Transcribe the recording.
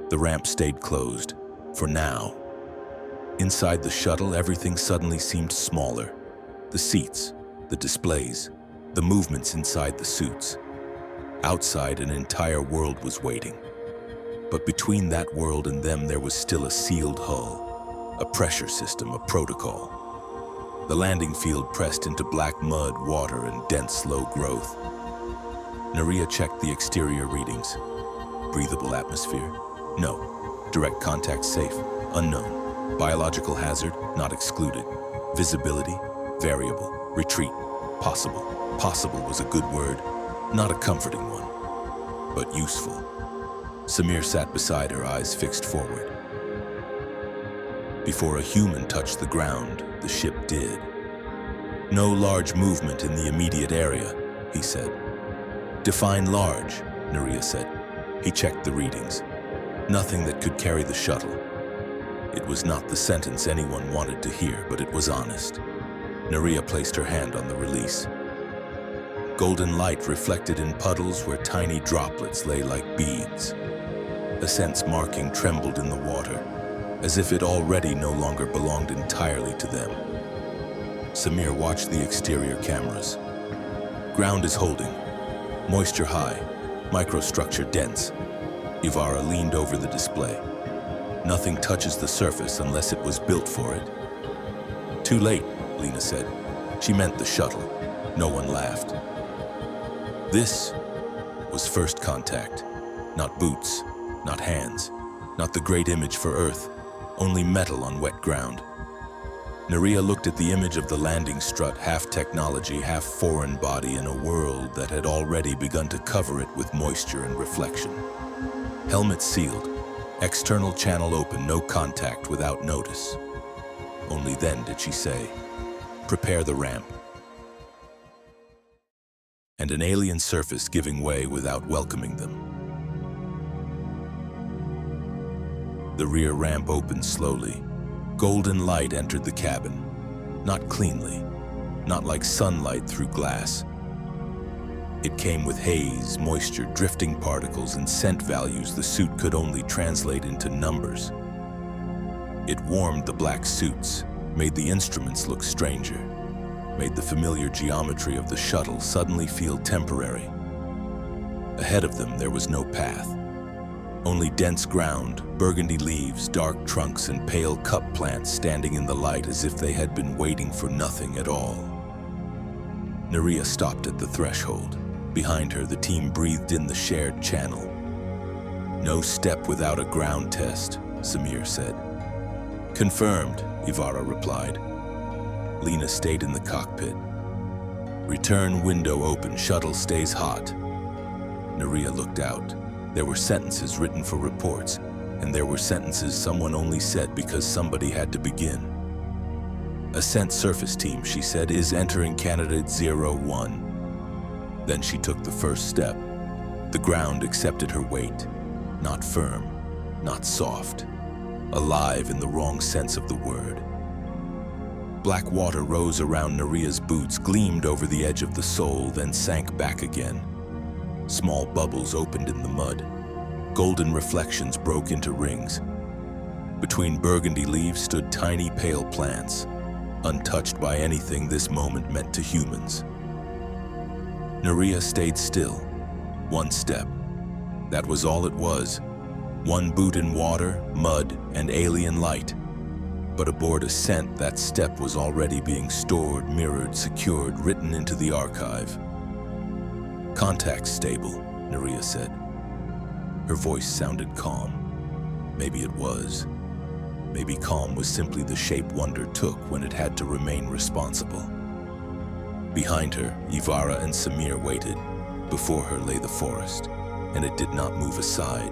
The ramp stayed closed, for now. Inside the shuttle, everything suddenly seemed smaller. The seats, the displays, the movements inside the suits. Outside, an entire world was waiting. But between that world and them, there was still a sealed hull, a pressure system, a protocol. The landing field pressed into black mud, water, and dense, slow growth. Naria checked the exterior readings. Breathable atmosphere? No. Direct contact safe? Unknown. Biological hazard? Not excluded. Visibility? Variable. Retreat? Possible. Possible was a good word, not a comforting one, but useful. Samir sat beside her, eyes fixed forward. Before a human touched the ground, the ship did. No large movement in the immediate area, he said. Define large, Naria said. He checked the readings. Nothing that could carry the shuttle. It was not the sentence anyone wanted to hear, but it was honest. Naria placed her hand on the release. Golden light reflected in puddles where tiny droplets lay like beads. ASCENT's marking trembled in the water, as if it already no longer belonged entirely to them. Samir watched the exterior cameras. Ground is holding. Moisture high. Microstructure dense. Ivara leaned over the display. Nothing touches the surface unless it was built for it. Too late, Lena said. She meant the shuttle. No one laughed. This was first contact. Not boots, not hands, not the great image for Earth, only metal on wet ground. Naria looked at the image of the landing strut, half technology, half foreign body, in a world that had already begun to cover it with moisture and reflection. Helmet sealed, external channel open, no contact without notice. Only then did she say, "Prepare the ramp." And an alien surface giving way without welcoming them. The rear ramp opened slowly. Golden light entered the cabin. Not cleanly, not like sunlight through glass. It came with haze, moisture, drifting particles, and scent values the suit could only translate into numbers. It warmed the black suits, made the instruments look stranger, made the familiar geometry of the shuttle suddenly feel temporary. Ahead of them, there was no path. Only dense ground, burgundy leaves, dark trunks, and pale cup plants standing in the light as if they had been waiting for nothing at all. Naria stopped at the threshold. Behind her, the team breathed in the shared channel. "No step without a ground test," Samir said. "Confirmed," Ivara replied. Lena stayed in the cockpit. "Return window open, shuttle stays hot." Naria looked out. There were sentences written for reports, and there were sentences someone only said because somebody had to begin. "ASCENT surface team," she said, "is entering candidate 01. Then she took the first step. The ground accepted her weight. Not firm, not soft. Alive in the wrong sense of the word. Black water rose around Naria's boots, gleamed over the edge of the sole, then sank back again. Small bubbles opened in the mud. Golden reflections broke into rings. Between burgundy leaves stood tiny pale plants, untouched by anything this moment meant to humans. Naria stayed still. One step. That was all it was. One boot in water, mud, and alien light. But aboard ASCENT, that step was already being stored, mirrored, secured, written into the archive. "Contact stable," Naria said. Her voice sounded calm. Maybe it was. Maybe calm was simply the shape wonder took when it had to remain responsible. Behind her, Ivara and Samir waited. Before her lay the forest, and it did not move aside.